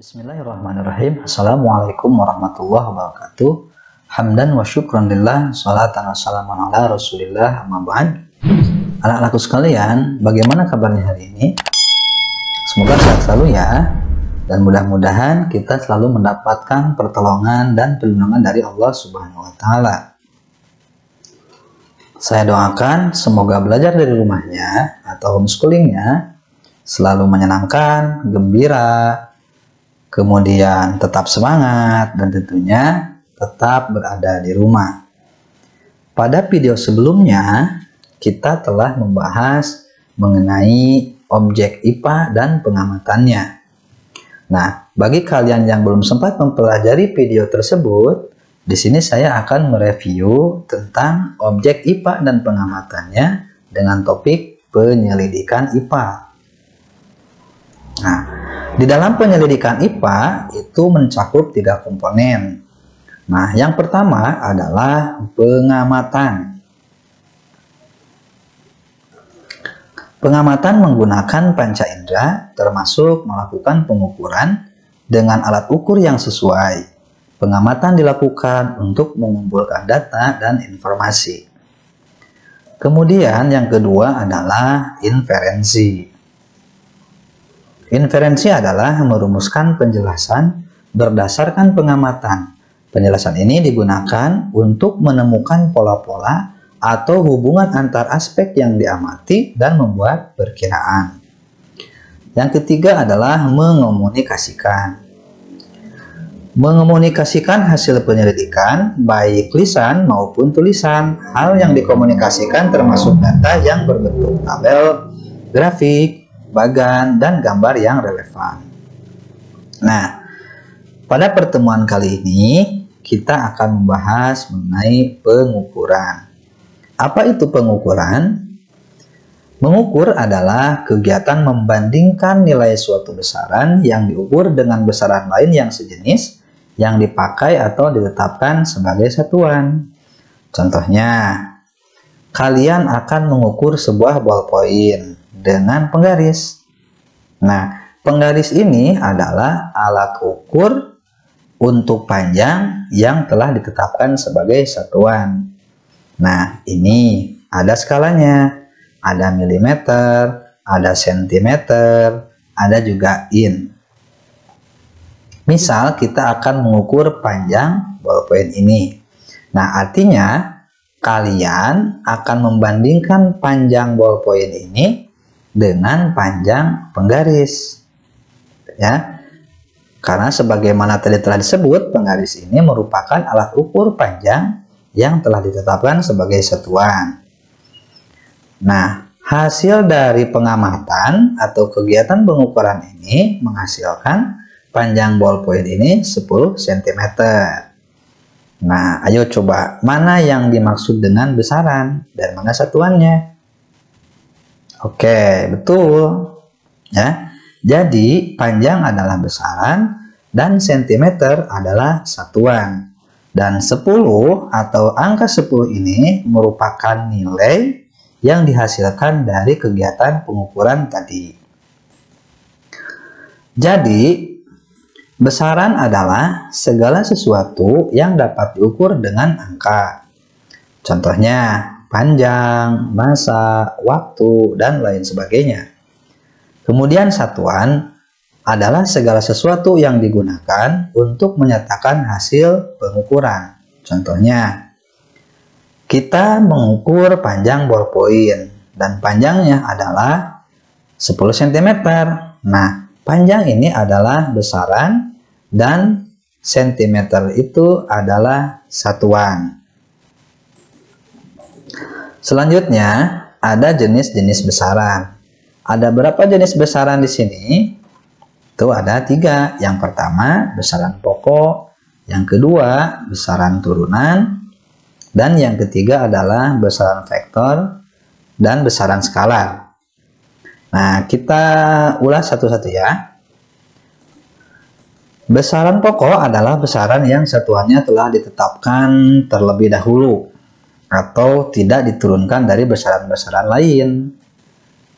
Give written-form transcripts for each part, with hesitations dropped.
Bismillahirrahmanirrahim. Assalamualaikum warahmatullahi wabarakatuh. Hamdan wa syukran lillah, salatan wa salaman ala rasulillah, amma ba'd. Anak-anakku sekalian, bagaimana kabarnya hari ini? Semoga sehat selalu ya. Dan mudah-mudahan kita selalu mendapatkan pertolongan dan perlindungan dari Allah Subhanahu wa Ta'ala. Saya doakan semoga belajar dari rumahnya atau homeschoolingnya selalu menyenangkan, gembira, kemudian tetap semangat, dan tentunya tetap berada di rumah. Pada video sebelumnya, kita telah membahas mengenai objek IPA dan pengamatannya. Nah, bagi kalian yang belum sempat mempelajari video tersebut, di sini saya akan mereview tentang objek IPA dan pengamatannya dengan topik penyelidikan IPA. Nah, di dalam penyelidikan IPA itu mencakup 3 komponen. Nah, yang pertama adalah pengamatan. Pengamatan menggunakan panca indera, termasuk melakukan pengukuran dengan alat ukur yang sesuai. Pengamatan dilakukan untuk mengumpulkan data dan informasi. Kemudian yang kedua adalah inferensi. Inferensi adalah merumuskan penjelasan berdasarkan pengamatan. Penjelasan ini digunakan untuk menemukan pola-pola atau hubungan antar aspek yang diamati dan membuat perkiraan. Yang ketiga adalah mengomunikasikan. Mengomunikasikan hasil penyelidikan, baik lisan maupun tulisan. Hal yang dikomunikasikan termasuk data yang berbentuk tabel, grafik, bagan, dan gambar yang relevan. Nah, pada pertemuan kali ini kita akan membahas mengenai pengukuran. Apa itu pengukuran? Mengukur adalah kegiatan membandingkan nilai suatu besaran yang diukur dengan besaran lain yang sejenis yang dipakai atau ditetapkan sebagai satuan. Contohnya, kalian akan mengukur sebuah ballpoint dengan penggaris. Nah, penggaris ini adalah alat ukur untuk panjang yang telah ditetapkan sebagai satuan. Nah, ini ada skalanya. Ada milimeter, ada sentimeter, ada juga in. Misal kita akan mengukur panjang ballpoint ini. Nah, artinya kalian akan membandingkan panjang ballpoint ini dengan panjang penggaris, ya, karena sebagaimana tadi telah disebut, penggaris ini merupakan alat ukur panjang yang telah ditetapkan sebagai satuan. Nah, hasil dari pengamatan atau kegiatan pengukuran ini menghasilkan panjang ballpoint ini 10 cm. Nah, ayo coba mana yang dimaksud dengan besaran dan mana satuannya? Oke, betul. Ya. Jadi, panjang adalah besaran dan sentimeter adalah satuan. Dan 10 atau angka 10 ini merupakan nilai yang dihasilkan dari kegiatan pengukuran tadi. Jadi, besaran adalah segala sesuatu yang dapat diukur dengan angka. Contohnya, panjang, massa, waktu, dan lain sebagainya. Kemudian satuan adalah segala sesuatu yang digunakan untuk menyatakan hasil pengukuran. Contohnya, kita mengukur panjang ballpoint dan panjangnya adalah 10 cm. Nah, panjang ini adalah besaran dan sentimeter itu adalah satuan. Selanjutnya, ada jenis-jenis besaran. Ada berapa jenis besaran di sini? Itu ada 3. Yang pertama, besaran pokok. Yang kedua, besaran turunan. Dan yang ketiga adalah besaran vektor dan besaran skalar. Nah, kita ulas satu-satu ya. Besaran pokok adalah besaran yang satuannya telah ditetapkan terlebih dahulu atau tidak diturunkan dari besaran-besaran lain.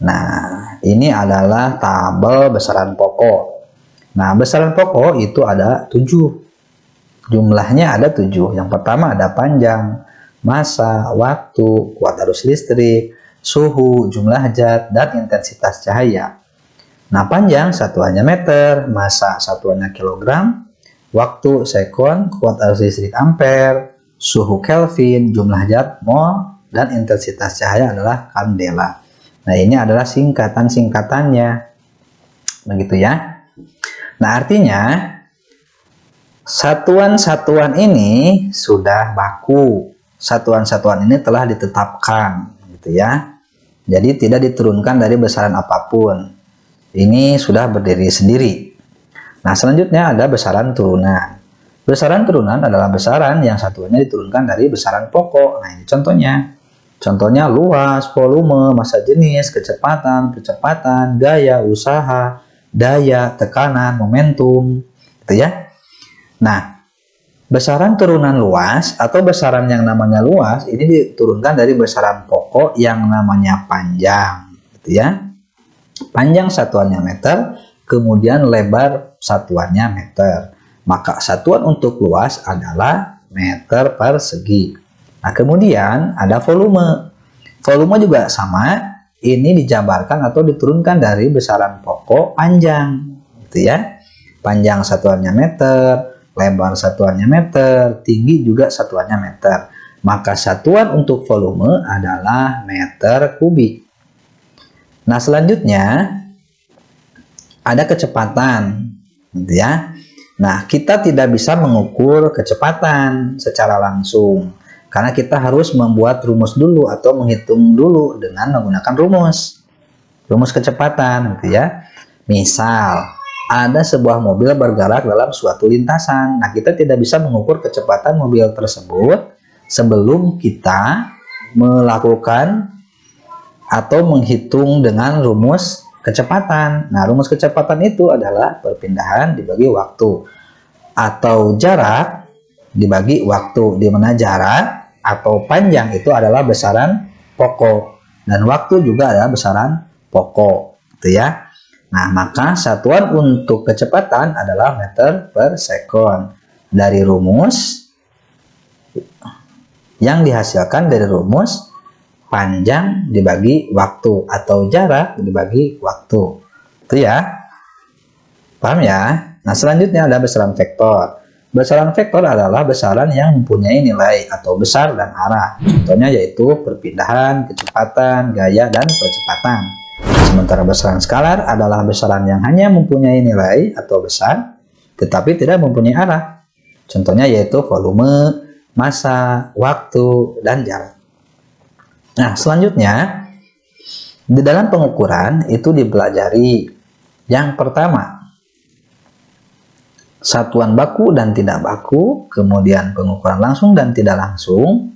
Nah, ini adalah tabel besaran pokok. Nah, besaran pokok itu ada 7. Jumlahnya ada 7. Yang pertama ada panjang, massa, waktu, kuat arus listrik, suhu, jumlah zat, dan intensitas cahaya. Nah, panjang satuannya meter, massa satuannya kilogram, waktu sekon, kuat arus listrik ampere, suhu Kelvin, jumlah zat mol, dan intensitas cahaya adalah kandela. Nah, ini adalah singkatan-singkatannya. Begitu ya. Nah, artinya satuan-satuan ini sudah baku. Satuan-satuan ini telah ditetapkan, gitu ya. Jadi tidak diturunkan dari besaran apapun. Ini sudah berdiri sendiri. Nah, selanjutnya ada besaran turunan. Besaran turunan adalah besaran yang satuannya diturunkan dari besaran pokok. Nah, ini contohnya. Contohnya luas, volume, massa jenis, kecepatan, gaya, usaha, daya, tekanan, momentum, gitu ya. Nah, besaran turunan luas atau besaran yang namanya luas ini diturunkan dari besaran pokok yang namanya panjang, gitu ya. Panjang satuannya meter, kemudian lebar satuannya meter. Maka satuan untuk luas adalah meter persegi. Nah, kemudian ada volume. Volume juga sama, ini dijabarkan atau diturunkan dari besaran pokok panjang, gitu ya. Panjang satuannya meter, lebar satuannya meter, tinggi juga satuannya meter. Maka satuan untuk volume adalah meter kubik. Nah, selanjutnya ada kecepatan, gitu ya. Nah, kita tidak bisa mengukur kecepatan secara langsung karena kita harus membuat rumus dulu atau menghitung dulu dengan menggunakan rumus kecepatan, gitu ya. Misal ada sebuah mobil bergerak dalam suatu lintasan. Nah, kita tidak bisa mengukur kecepatan mobil tersebut sebelum kita melakukan atau menghitung dengan rumus kecepatan. Nah, rumus kecepatan itu adalah perpindahan dibagi waktu atau jarak dibagi waktu, di mana jarak atau panjang itu adalah besaran pokok dan waktu juga adalah besaran pokok, gitu ya. Nah, maka satuan untuk kecepatan adalah meter per sekon. Dari rumus yang dihasilkan dari rumus panjang dibagi waktu atau jarak dibagi waktu. Itu ya. Paham ya? Nah, selanjutnya ada besaran vektor. Besaran vektor adalah besaran yang mempunyai nilai atau besar dan arah. Contohnya yaitu perpindahan, kecepatan, gaya, dan percepatan. Sementara besaran skalar adalah besaran yang hanya mempunyai nilai atau besar, tetapi tidak mempunyai arah. Contohnya yaitu volume, massa, waktu, dan jarak. Nah, selanjutnya, di dalam pengukuran itu dipelajari yang pertama, satuan baku dan tidak baku, kemudian pengukuran langsung dan tidak langsung,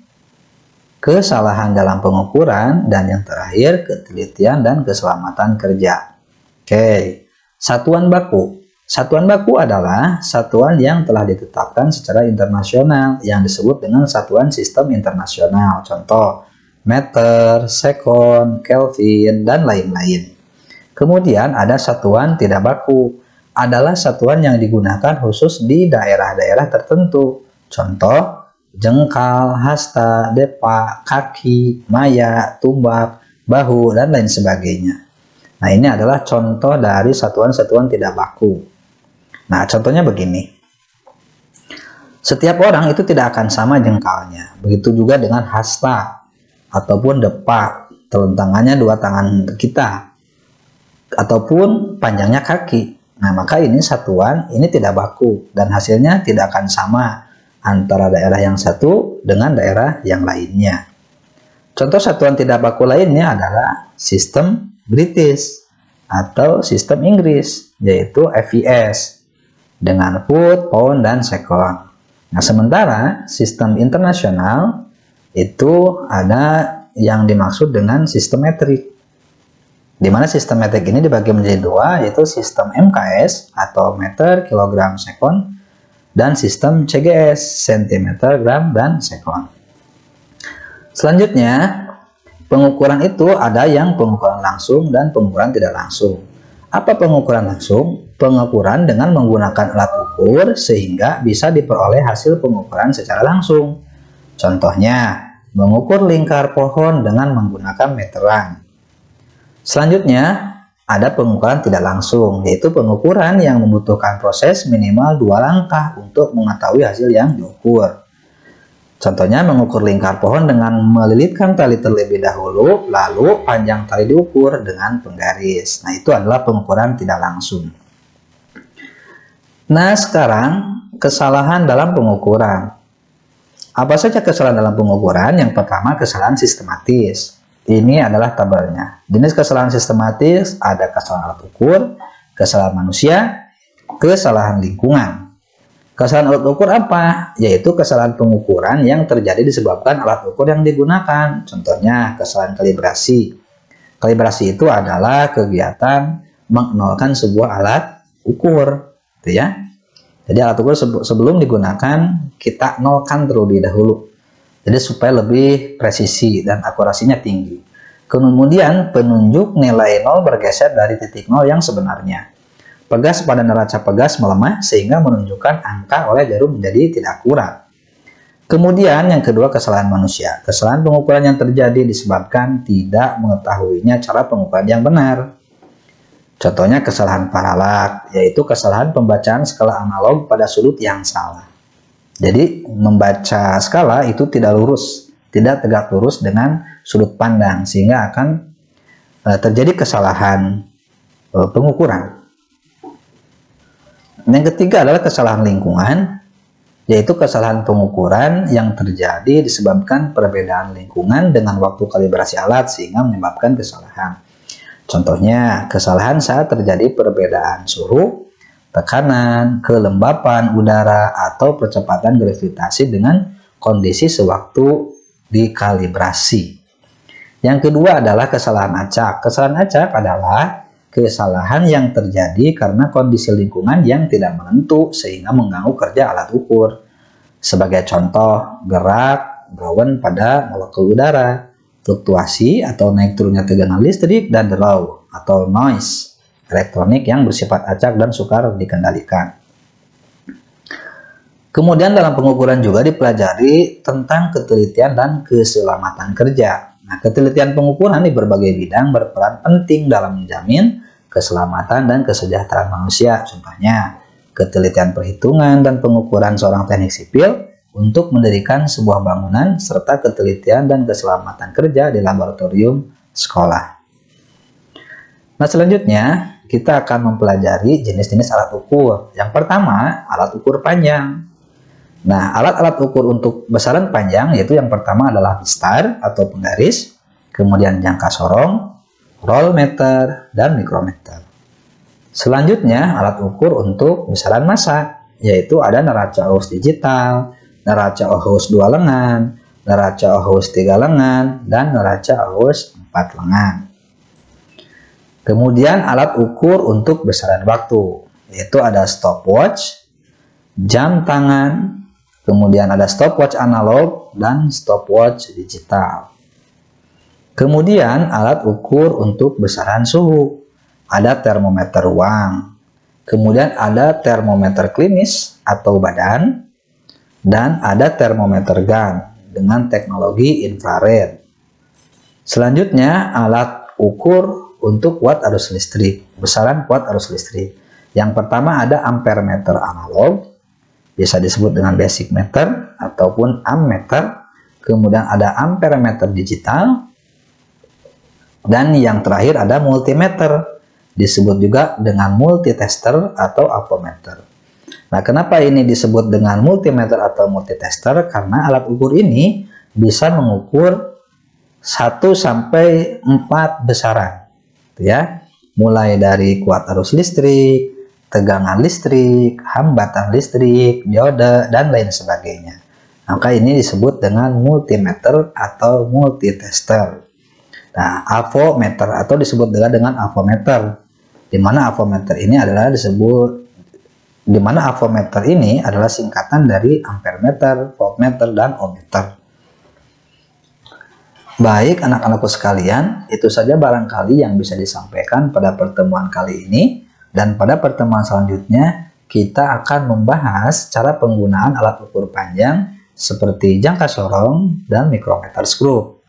kesalahan dalam pengukuran, dan yang terakhir ketelitian dan keselamatan kerja. Oke, satuan baku. Satuan baku adalah satuan yang telah ditetapkan secara internasional yang disebut dengan satuan sistem internasional. Contoh, meter, sekon, Kelvin, dan lain-lain. Kemudian ada satuan tidak baku. Adalah satuan yang digunakan khusus di daerah-daerah tertentu. Contoh, jengkal, hasta, depa, kaki, maya, tumbak, bahu, dan lain sebagainya. Nah, ini adalah contoh dari satuan-satuan tidak baku. Nah, contohnya begini. Setiap orang itu tidak akan sama jengkalnya. Begitu juga dengan hasta ataupun depa, telentangannya dua tangan kita, ataupun panjangnya kaki. Nah, maka ini satuan, ini tidak baku, dan hasilnya tidak akan sama antara daerah yang satu dengan daerah yang lainnya. Contoh satuan tidak baku lainnya adalah sistem British atau sistem Inggris, yaitu FES, dengan foot, pound, dan sekon. Nah, sementara sistem internasional itu ada yang dimaksud dengan sistem metrik, di mana sistem metrik ini dibagi menjadi dua, yaitu sistem MKS atau meter, kilogram, sekon, dan sistem CGS, sentimeter, gram, dan sekon. Selanjutnya, pengukuran itu ada yang pengukuran langsung dan pengukuran tidak langsung. Apa pengukuran langsung? Pengukuran dengan menggunakan alat ukur sehingga bisa diperoleh hasil pengukuran secara langsung. Contohnya, mengukur lingkar pohon dengan menggunakan meteran. Selanjutnya, ada pengukuran tidak langsung, yaitu pengukuran yang membutuhkan proses minimal 2 langkah untuk mengetahui hasil yang diukur. Contohnya, mengukur lingkar pohon dengan melilitkan tali terlebih dahulu, lalu panjang tali diukur dengan penggaris. Nah, itu adalah pengukuran tidak langsung. Nah, sekarang kesalahan dalam pengukuran. Apa saja kesalahan dalam pengukuran? Yang pertama, kesalahan sistematis. Ini adalah tabelnya. Jenis kesalahan sistematis ada kesalahan alat ukur, kesalahan manusia, kesalahan lingkungan. Kesalahan alat ukur apa? Yaitu kesalahan pengukuran yang terjadi disebabkan alat ukur yang digunakan. Contohnya, kesalahan kalibrasi. Kalibrasi itu adalah kegiatan menolkan sebuah alat ukur. Ya. Jadi alat ukur sebelum digunakan kita nolkan terlebih dahulu. Jadi supaya lebih presisi dan akurasinya tinggi. Kemudian penunjuk nilai 0 bergeser dari titik 0 yang sebenarnya. Pegas pada neraca pegas melemah sehingga menunjukkan angka oleh jarum menjadi tidak akurat. Kemudian yang kedua, kesalahan manusia. Kesalahan pengukuran yang terjadi disebabkan tidak mengetahuinya cara pengukuran yang benar. Contohnya kesalahan paralak, yaitu kesalahan pembacaan skala analog pada sudut yang salah. Jadi membaca skala itu tidak lurus, tidak tegak lurus dengan sudut pandang, sehingga akan terjadi kesalahan pengukuran. Yang ketiga adalah kesalahan lingkungan, yaitu kesalahan pengukuran yang terjadi disebabkan perbedaan lingkungan dengan waktu kalibrasi alat sehingga menyebabkan kesalahan. Contohnya, kesalahan saat terjadi perbedaan suhu, tekanan, kelembapan udara, atau percepatan gravitasi dengan kondisi sewaktu dikalibrasi. Yang kedua adalah kesalahan acak. Kesalahan acak adalah kesalahan yang terjadi karena kondisi lingkungan yang tidak menentu sehingga mengganggu kerja alat ukur. Sebagai contoh, gerak bauan pada molekul udara, fluktuasi atau naik turunnya tegangan listrik, dan draw atau noise elektronik yang bersifat acak dan sukar dikendalikan. Kemudian dalam pengukuran juga dipelajari tentang ketelitian dan keselamatan kerja. Nah, ketelitian pengukuran di berbagai bidang berperan penting dalam menjamin keselamatan dan kesejahteraan manusia. Contohnya, ketelitian perhitungan dan pengukuran seorang teknik sipil untuk mendirikan sebuah bangunan, serta ketelitian dan keselamatan kerja di laboratorium sekolah. Nah, selanjutnya kita akan mempelajari jenis-jenis alat ukur. Yang pertama, alat ukur panjang. Nah, alat-alat ukur untuk besaran panjang yaitu yang pertama adalah bistar atau penggaris, kemudian jangka sorong, roll meter, dan mikrometer. Selanjutnya, alat ukur untuk besaran massa, yaitu ada neraca Ohs digital, neraca Ohs 2 lengan, neraca Ohs 3 lengan, dan neraca Ohs 4 lengan. Kemudian alat ukur untuk besaran waktu, yaitu ada stopwatch, jam tangan, kemudian ada stopwatch analog, dan stopwatch digital. Kemudian alat ukur untuk besaran suhu, ada termometer ruang, kemudian ada termometer klinis atau badan, dan ada termometer gun dengan teknologi infrared. Selanjutnya alat ukur untuk watt arus listrik, besaran watt arus listrik. Yang pertama ada ampere meter analog, bisa disebut dengan basic meter ataupun ammeter. Kemudian ada ampere meter digital, dan yang terakhir ada multimeter, disebut juga dengan multitester atau avometer. Nah, kenapa ini disebut dengan multimeter atau multitester? Karena alat ukur ini bisa mengukur 1 sampai 4 besaran, ya. Mulai dari kuat arus listrik, tegangan listrik, hambatan listrik, diode, dan lain sebagainya. Maka ini disebut dengan multimeter atau multitester. Nah, avometer atau disebut juga dengan avometer, di mana avometer ini adalah singkatan dari ampere meter, voltmeter, dan ohmmeter. Baik anak-anakku sekalian, itu saja barangkali yang bisa disampaikan pada pertemuan kali ini, dan pada pertemuan selanjutnya kita akan membahas cara penggunaan alat ukur panjang seperti jangka sorong dan mikrometer skrup.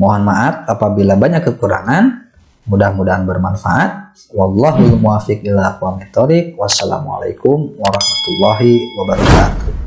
Mohon maaf apabila banyak kekurangan, mudah-mudahan bermanfaat. Wallahul muwaffiq ila aqwamit thoriq. Wassalamualaikum warahmatullahi wabarakatuh.